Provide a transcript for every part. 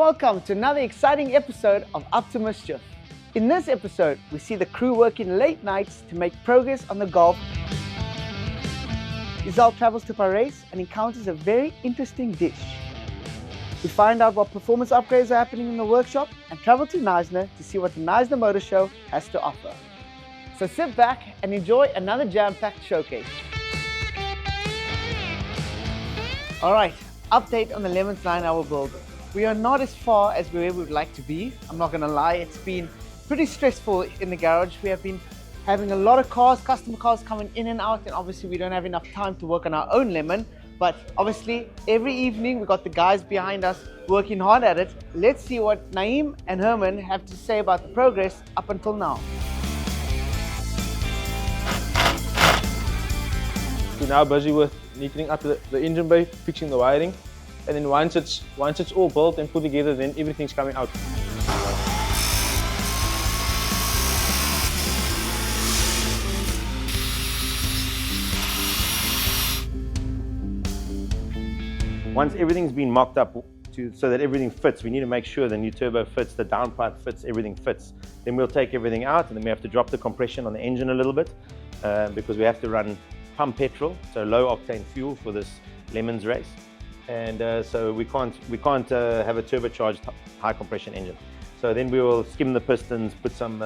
welcome to another exciting episode of To Mischief. In this episode, we see the crew working late nights to make progress on the golf. Izelle travels to Parys and encounters a very interesting dish. We find out what performance upgrades are happening in the workshop and travel to Knysna to see what the Knysna Motor Show has to offer. So sit back and enjoy another jam-packed showcase. Alright, update on the Lemons 9-hour build. We are not as far as where we would like to be. I'm not going to lie, it's been pretty stressful in the garage. We have been having a lot of cars, customer cars coming in and out, and obviously we don't have enough time to work on our own lemon. But obviously every evening we got the guys behind us working hard at it. Let's see what Naeem and Herman have to say about the progress up until now. We're now busy with neatening up the engine bay, fixing the wiring, and then once it's all built and put together, then everything's coming out. Once everything's been mocked up so that everything fits, we need to make sure the new turbo fits, the downpipe fits, everything fits. Then we'll take everything out, and then we have to drop the compression on the engine a little bit because we have to run pump petrol, so low octane fuel for this Lemons race. And so we can't have a turbocharged high compression engine. So then we will skim the pistons, put some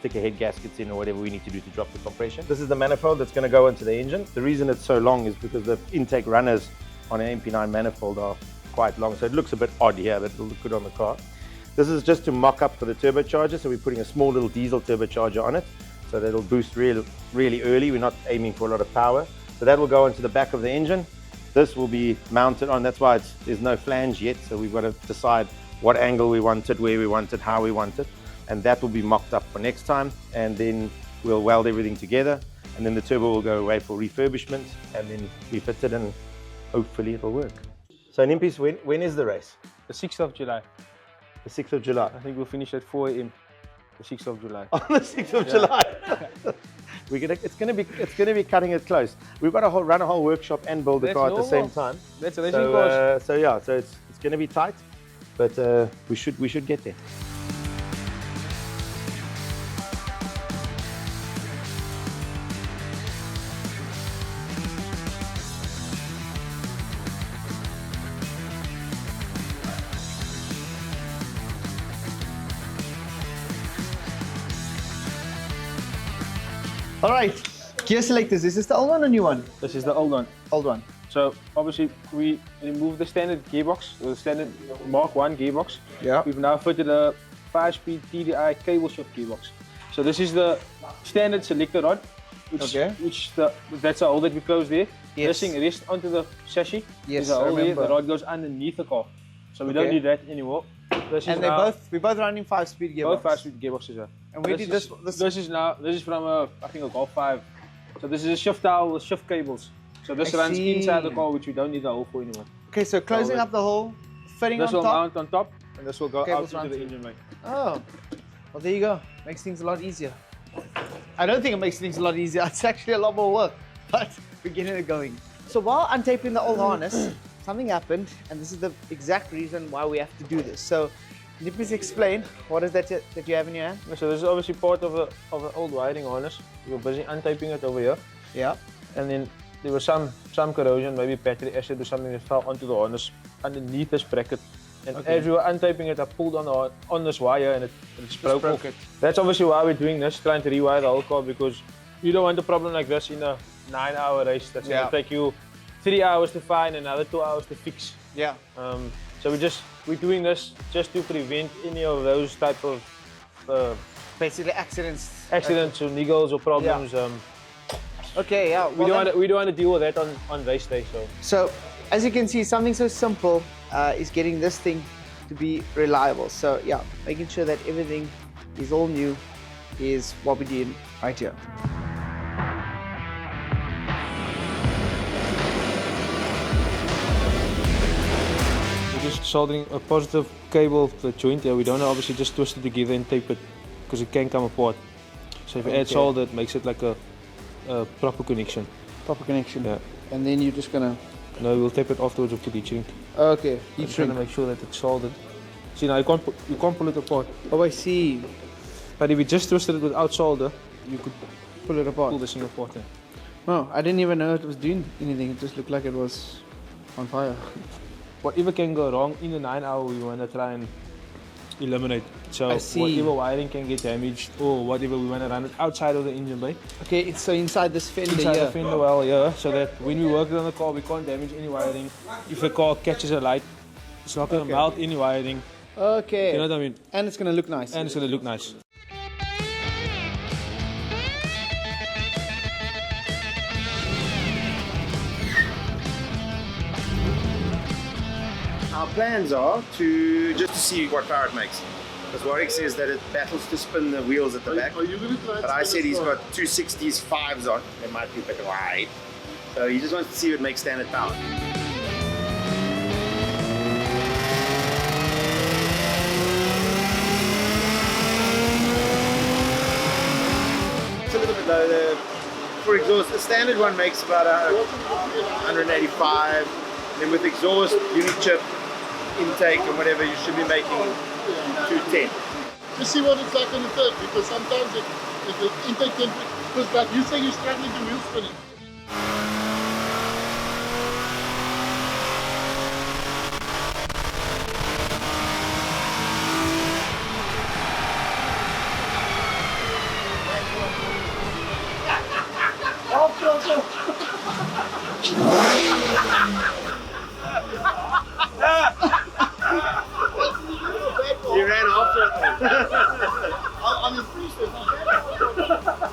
thicker head gaskets in or whatever we need to do to drop the compression. This is the manifold that's going to go into the engine. The reason it's so long is because the intake runners on an MP9 manifold are quite long, so it looks a bit odd here, but it'll look good on the car. This is just to mock up for the turbocharger, so we're putting a small little diesel turbocharger on it, so that it'll boost really early. We're not aiming for a lot of power. So that will go into the back of the engine. This will be mounted on, that's why there's no flange yet, so we've got to decide what angle we want it, where we want it, how we want it, and that will be mocked up for next time, and then we'll weld everything together, and then the turbo will go away for refurbishment, and then we fit it and hopefully it'll work. So Nimpis, when is the race? The 6th of July. The 6th of July? I think we'll finish at 4 AM. The 6th of July. On the 6th of July. It's going to be cutting it close. We've got to run a whole workshop and build the car at the same time. That's a racing course. So it's going to be tight, but we should get there. All right, gear selectors. Is this the old one or new one? This is the old one. Old one. So obviously we removed the standard gearbox, the standard Mark 1 gearbox. Yeah. We've now fitted a 5-speed TDI cable shift gearbox. So this is the standard selector rod, that's a hole that we close there. Yes. This thing rests onto the chassis. Yes, There's a I hole there. remember. The rod goes underneath the car. So we don't need that anymore. And we're both running 5-speed gearbox. Both 5-speed gearboxes, yeah. And we did this. This is from I think a Golf 5. So this is a shift towel with shift cables. So this runs inside the car, which we don't need the hole for anymore. Okay, so closing up the hole, fitting on top. This will mount on top, and this will go Cables out run into the through. engine bay. Oh, well there you go. Makes things a lot easier. I don't think it makes things a lot easier. It's actually a lot more work, but we're getting it going. So while untaping the old harness, something happened, and this is the exact reason why we have to do this. So can you please explain what is that you have in your hand? So this is obviously part of an old wiring harness. We were busy untaping it over here. Yeah. And then there was some corrosion, maybe battery acid or something that fell onto the harness underneath this bracket. And as we were untaping it, I pulled on this wire and it's broke off. That's obviously why we're doing this, trying to rewire the whole car, because you don't want a problem like this in a 9-hour race. That's going to take you 3 hours to find, another 2 hours to fix. Yeah. So we're doing this just to prevent any of those type of basically accidents or niggles or problems. Okay, yeah. We don't want to deal with that on race day. So as you can see, something so simple is getting this thing to be reliable. So yeah, making sure that everything is all new is what we're doing right here. Just soldering a positive cable to the joint here. We don't obviously just twist it together and tape it because it can come apart. So if you add solder, it makes it like a proper connection. Proper connection. Yeah. And then you're just gonna. No, we'll tape it afterwards with heat shrink. Okay. Heat shrink to make sure that it's soldered. See now, you can't pull it apart. Oh, I see. But if you just twisted it without solder, you could Pull it apart. pull this thing apart. Oh, I didn't even know it was doing anything. It just looked like it was on fire. Whatever can go wrong in the 9 hour, we want to try and eliminate. So I see. whatever wiring can get damaged or whatever, we want to run it outside of the engine bay. Okay, it's so inside this fender Inside here. the fender well here, so that when we work it on the car, we can't damage any wiring. If the car catches a light, it's not going to melt any wiring. Okay. You know what I mean? And it's going to look nice. And it's going to look nice. Our plans are to just to see what power it makes. Because Warwick says that it battles to spin the wheels at the back. Are you going to try But I said he's got 260s 5s on. They might be a bit wide. So he just wants to see if it makes standard power. It's a little bit low. For exhaust, the standard one makes about 185. Then with exhaust, unit chip, intake and whatever, you should be making 210. Just see what it's like on the third, because sometimes the intake can, because like you say you're struggling to wheel spinning. You ran after it. I'm impressed with that.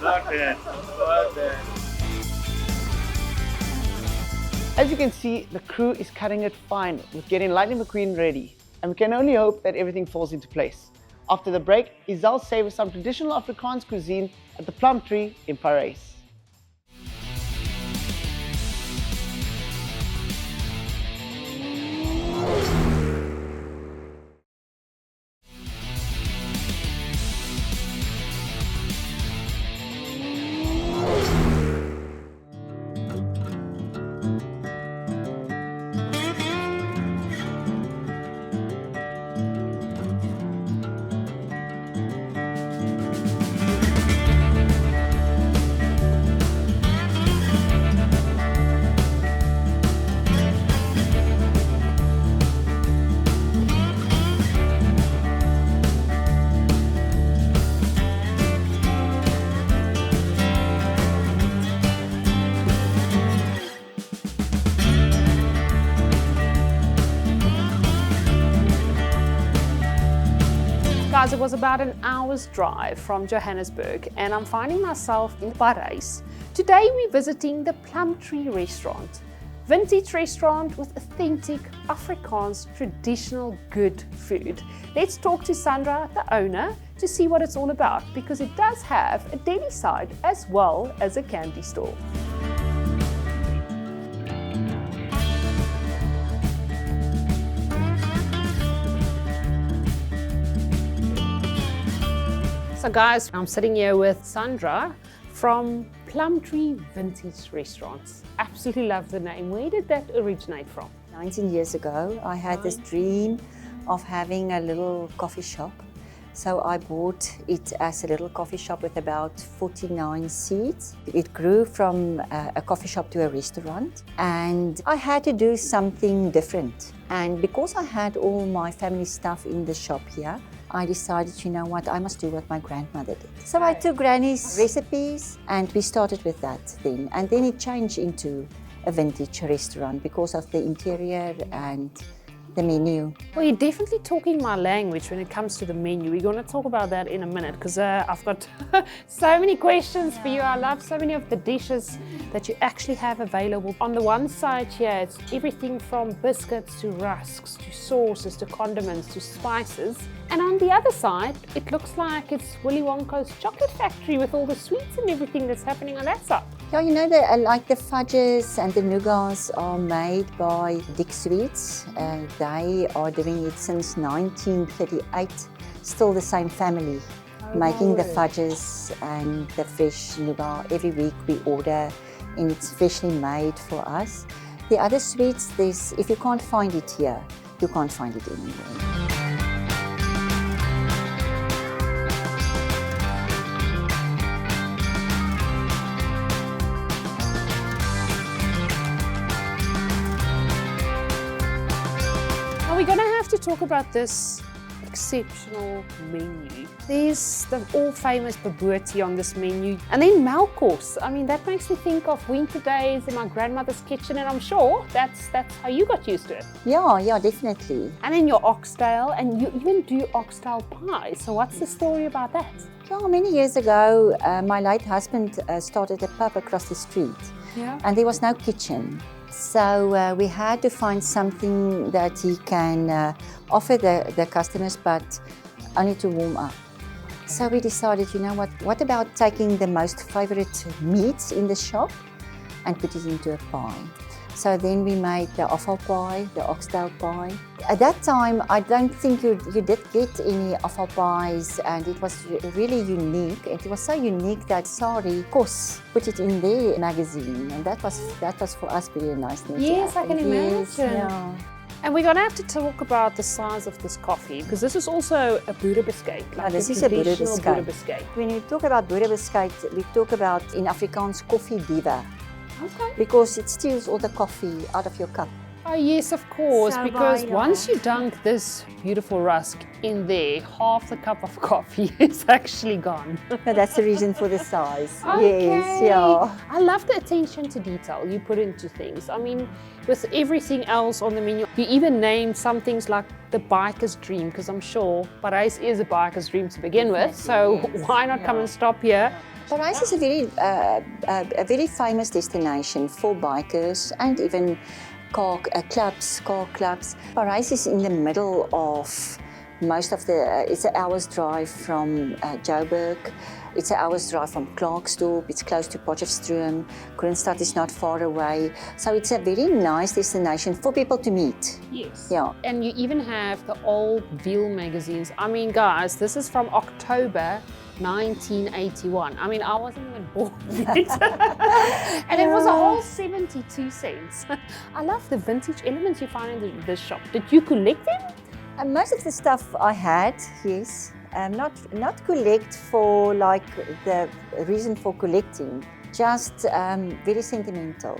Not bad. Not bad. As you can see, the crew is cutting it fine with getting Lightning McQueen ready. And we can only hope that everything falls into place. After the break, Izelle savors some traditional Afrikaans cuisine at the Plum Tree in Parys. Guys, it was about an hour's drive from Johannesburg and I'm finding myself in Parys. Today we're visiting the Plum Tree restaurant. Vintage restaurant with authentic Afrikaans traditional good food. Let's talk to Sandra, the owner, to see what it's all about because it does have a deli side as well as a candy store. So guys, I'm sitting here with Sandra from Plum Tree Vintage Restaurants. Absolutely love the name. Where did that originate from? 19 years ago, I had this dream of having a little coffee shop. So I bought it as a little coffee shop with about 49 seats. It grew from a coffee shop to a restaurant and I had to do something different. And because I had all my family stuff in the shop here, I decided, you know what, I must do what my grandmother did. So I took Granny's recipes and we started with that thing. And then it changed into a vintage restaurant because of the interior and the menu. Well, you're definitely talking my language when it comes to the menu. We're going to talk about that in a minute because I've got so many questions for you. I love so many of the dishes that you actually have available. On the one side here, it's everything from biscuits to rusks, to sauces, to condiments, to spices. And on the other side, it looks like it's Willy Wonka's chocolate factory with all the sweets and everything that's happening on that side. Yeah, you know, like the fudges and the nougats are made by Dick Sweets. They are doing it since 1938. Still the same family, making the fudges and the fresh nougat. Every week we order and it's freshly made for us. The other sweets, if you can't find it here, you can't find it anywhere. talk about this exceptional menu. There's the all-famous bobotie on this menu, and then melkos. I mean, that makes me think of winter days in my grandmother's kitchen, and I'm sure that's how you got used to it. Yeah, definitely. And then your oxtail, and you even do oxtail pie. So what's the story about that? Yeah, many years ago, my late husband started a pub across the street, and there was no kitchen. So we had to find something that he can offer the customers, but only to warm up. So we decided, you know what about taking the most favorite meats in the shop and put it into a pie. So then we made the offal pie, the oxtail pie. At that time, I don't think you did get any offal pies, and it was really unique. It was so unique that Sari, of course, put it in their magazine, and that was for us very nice. Yes, I can imagine. Yes, yeah. And we're going to have to talk about the size of this coffee, because this is also a boerebeskyk. Like This a is a traditional boerebeskyk. When we talk about boerebeskyk, we talk about in Afrikaans koffie diva. Okay. Because it steals all the coffee out of your cup. Oh yes, of course, So because by once you dunk this beautiful rusk in there, half the cup of coffee is actually gone. No, that's the reason for the size. Okay. Yes, yeah. I love the attention to detail you put into things. I mean, with everything else on the menu, you even named some things like the biker's dream, because I'm sure Parys is a biker's dream to begin with, so why not come and stop here? Parys is a very famous destination for bikers and even car clubs. Parys is in the middle of most of the, it's an hour's drive from Joburg. It's an hour's drive from Klerksdorp. It's close to Potchefstroom. Kroonstad is not far away. So it's a very nice destination for people to meet. Yes. Yeah. And you even have the old Veal magazines. I mean, guys, this is from October 1981. I mean, I wasn't even born yet. And it was a whole 72 cents. I love the vintage elements you find in this shop. Did you collect them? Most of the stuff I had, yes. Not collect for like the reason for collecting, just very sentimental.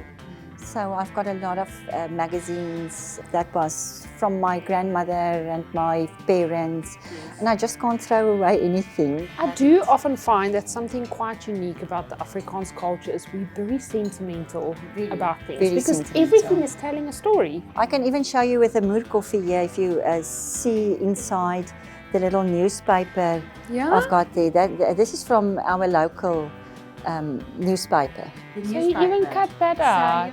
So I've got a lot of magazines that was from my grandmother and my parents, and I just can't throw away anything. I do often find that something quite unique about the Afrikaans culture is we're very sentimental about things, very because sentimental. everything is telling a story. I can even show you with the Moor coffee here, if you see inside the little newspaper I've got there. This is from our local newspaper. So you even cut that out.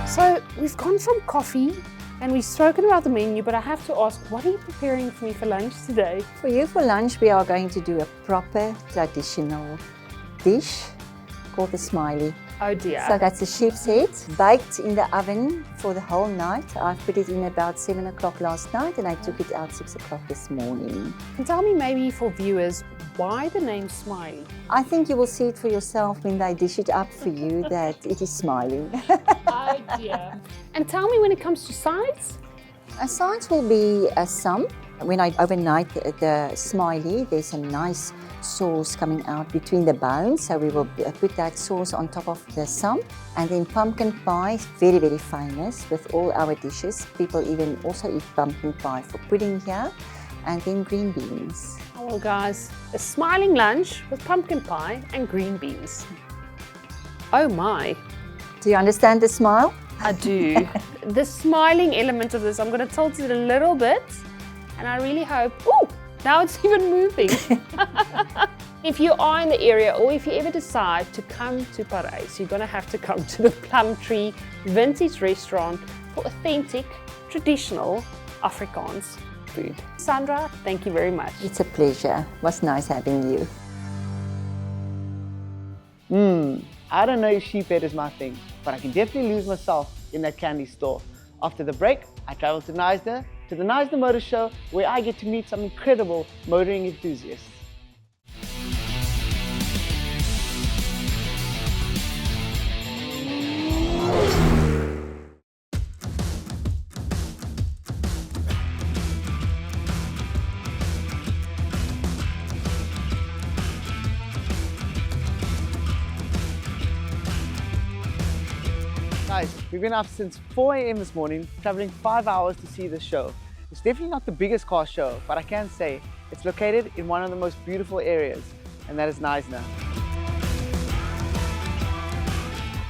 So we've gone from coffee and we've spoken about the menu, but I have to ask, what are you preparing for me for lunch today? For you for lunch, we are going to do a proper traditional dish called the smiley. Oh dear. So that's a sheep's head, baked in the oven for the whole night. I put it in about 7 o'clock last night and I took it out 6 o'clock this morning. And tell me maybe for viewers, why the name Smiley? I think you will see it for yourself when they dish it up for you that it is smiling. Oh dear. And tell me when it comes to sides? Sides will be some. When I overnight the smiley, there's a nice sauce coming out between the bones, so we will put that sauce on top of the some. And then pumpkin pie, very, very famous with all our dishes. People even also eat pumpkin pie for pudding here. And then green beans. Oh well guys, a smiling lunch with pumpkin pie and green beans. Oh my. Do you understand the smile? I do. The smiling element of this, I'm going to tilt it a little bit, and I really hope, oh, now it's even moving. If you are in the area, or if you ever decide to come to Parys, you're going to have to come to the Plum Tree Vintage Restaurant for authentic, traditional Afrikaans food. Sandra, thank you very much. It's a pleasure. It was nice having you. I don't know if sheephead is my thing, but I can definitely lose myself in that candy store. After the break, I travel to Knysna, to the Knysna Motor Show, where I get to meet some incredible motoring enthusiasts. Guys, we've been up since 4 a.m. this morning, traveling 5 hours to see this show. It's definitely not the biggest car show, but I can say it's located in one of the most beautiful areas, and that is Knysna.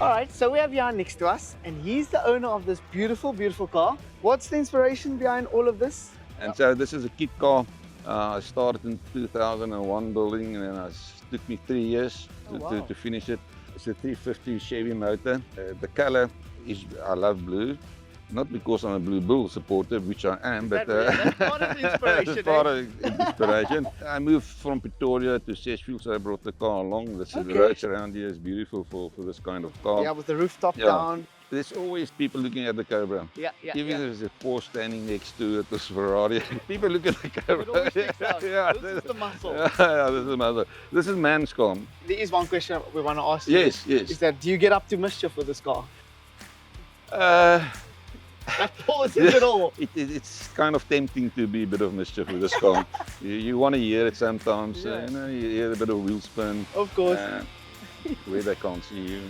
All right, so we have Jan next to us, and he's the owner of this beautiful, beautiful car. What's the inspiration behind all of this? And so this is a kit car. I started in 2001 building, and then it took me 3 years to finish it. It's a 350 Chevy motor. The color is, I love blue. Not because I'm a Blue Bull supporter, which I am, but That's part of the inspiration. that's part of the inspiration. I moved from Pretoria to Seshfield, so I brought the car along. The roads around here is beautiful for this kind of car. Yeah, with the rooftop down. There's always people looking at the Cobra. Even if there's a Porsche standing next to it, this Ferrari, people look at the Cobra. It always sticks out. This is the muscle. Yeah, this is the muscle. This is man's car. There is one question we want to ask you. Yes. Is that, do you get up to mischief with this car? That pauses it all. It's kind of tempting to be a bit of mischief with this car. you want to hear it sometimes. You hear a bit of wheel spin. Of course. Where they can't see you.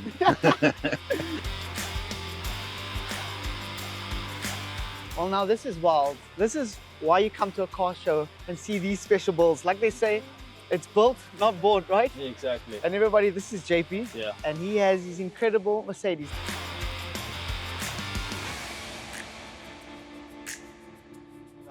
Well, now this is wild. This is why you come to a car show and see these special builds. Like they say, it's built, not bought, right? Yeah, exactly. And everybody, this is JP. Yeah. And he has his incredible Mercedes.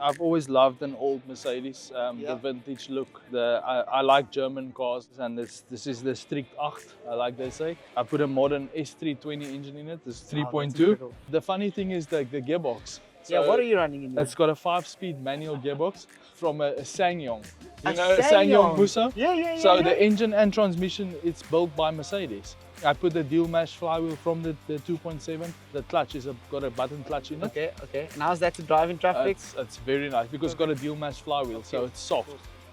I've always loved an old Mercedes, the vintage look. I like German cars, and this is the strict 8, like they say. I put a modern S320 engine in it, it's 3.2. The funny thing is the gearbox. So what are you running in there? It's got a 5-speed manual gearbox from a SsangYong. You A know a SsangYong? SsangYong Busa? Yeah. So the engine and transmission, it's built by Mercedes. I put the dual mash flywheel from the 2.7. The clutch is got a button clutch in it. Okay. And how's that to drive in traffic? It's very nice because it's got a dual mash flywheel, so it's soft.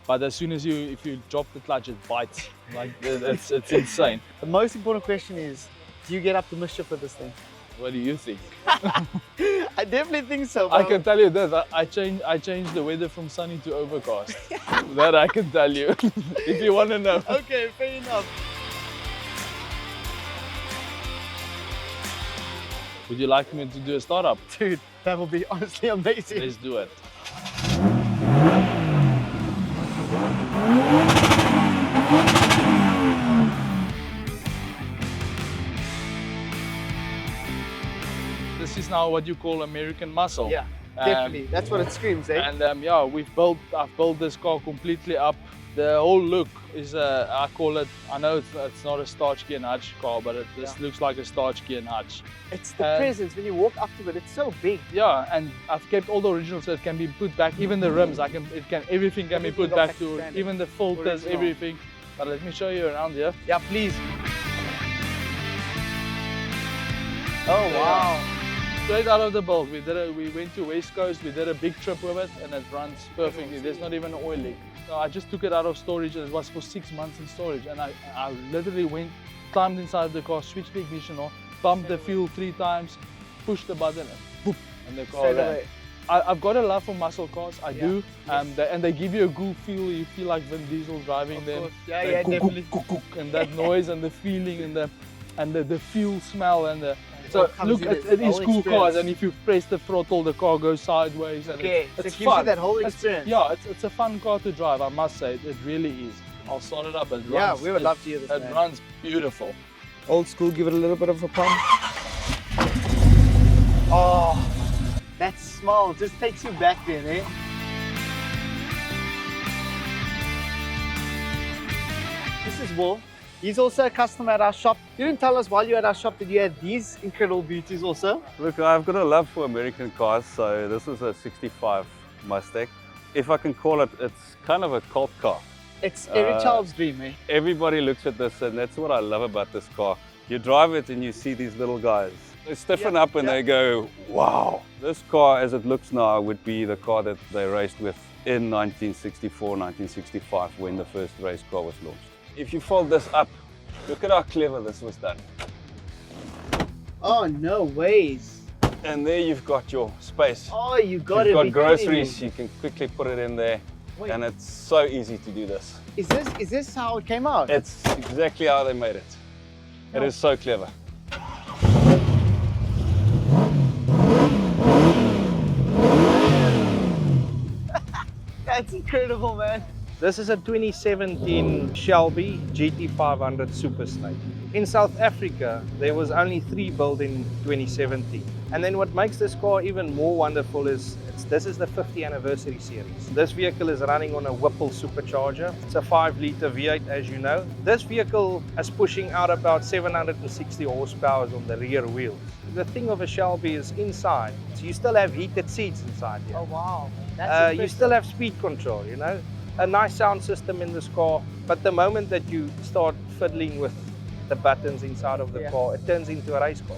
But as soon as if you drop the clutch, it bites. Like it's insane. The most important question is, do you get up to mischief with this thing? What do you think? I definitely think so. I can tell you this, I changed the weather from sunny to overcast. That I can tell you, if you want to know. Okay, fair enough. Would you like me to do a startup? Dude, that would be honestly amazing. Let's do it. This is now what you call American muscle. Yeah, definitely. That's what it screams, eh? And yeah, I've built this car completely up. The whole look is, I call it, I know it's not a starch key and hutch car, but this looks like a starch key and hutch. It's the presence, when you walk up to it, it's so big. Yeah, and I've kept all the originals so it can be put back, even the rims, everything can be put back to it, even the filters, everything. But let me show you around here. Yeah, please. Oh, wow. Straight out of the build, we went to West Coast, we did a big trip with it, and it runs perfectly. There's not even an oil leak. So I just took it out of storage, and it was for 6 months in storage, and I literally climbed inside the car, switched the ignition on, pumped the fuel 3 times, pushed the button, and boop, and the car ran. I've got a love for muscle cars, I do, and they give you a good feel. You feel like Vin Diesel driving them. Yeah, definitely. And that noise and the feeling and the fuel smell and the. So look, it is cool cars, and if you press the throttle, the car goes sideways. And Okay, it's so it gives fun. you that whole experience. It's a fun car to drive, I must say. It really is. I'll start it up. It runs, Yeah, we would love to hear this, It man. runs beautiful. Old school, give it a little bit of a pump. Oh, that smell just takes you back there, eh? This is Will. He's also a customer at our shop. You didn't tell us while you were at our shop that you had these incredible beauties also. Look, I've got a love for American cars, so this is a 65 Mustang. If I can call it, it's kind of a cult car. It's every child's dream, eh? Everybody looks at this, and that's what I love about this car. You drive it and you see these little guys. They stiffen up and they go, wow. This car, as it looks now, would be the car that they raced with in 1964, 1965, when the first race car was launched. If you fold this up, look at how clever this was done. Oh, no ways. And there you've got your space. Oh, you've got You've got everything groceries, in you can quickly put it in there. Wait. And it's so easy to do this. Is this how it came out? It's exactly how they made it. It is so clever. That's incredible, man. This is a 2017 Shelby GT500 Super Snake. In South Africa, there was only 3 built in 2017. And then what makes this car even more wonderful is this is the 50th anniversary series. This vehicle is running on a Whipple supercharger. It's a 5-litre V8, as you know. This vehicle is pushing out about 760 horsepower on the rear wheels. The thing of a Shelby is inside, so you still have heated seats inside here. Oh wow, that's you still have speed control, you know. A nice sound system in this car, but the moment that you start fiddling with the buttons inside of the car, it turns into a race car.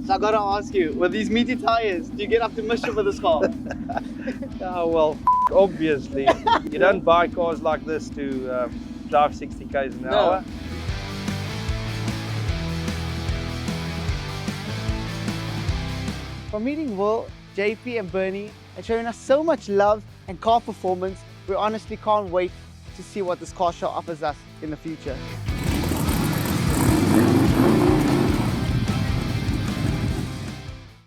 So I gotta ask you, with these meaty tires, do you get up to mischief with this car? Oh well, obviously. You don't buy cars like this to drive 60 k's an hour. From meeting Will, JP and Bernie and showing us so much love and car performance, we honestly can't wait to see what this car show offers us in the future.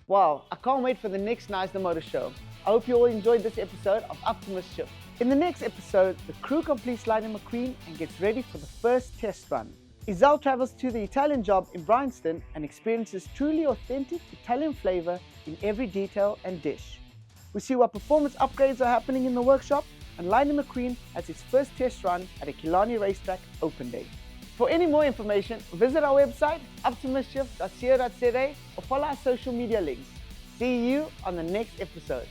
Wow, I can't wait for the next Knysna Motor Show. I hope you all enjoyed this episode of Up to Mischief. In the next episode, the crew completes Lightning McQueen and gets ready for the first test run. Izelle travels to the Italian job in Bryanston and experiences truly authentic Italian flavor in every detail and dish. We see what performance upgrades are happening in the workshop, and Lightning McQueen has its first test run at a Killarney racetrack open day. For any more information, visit our website uptomischief.co.za or follow our social media links. See you on the next episode.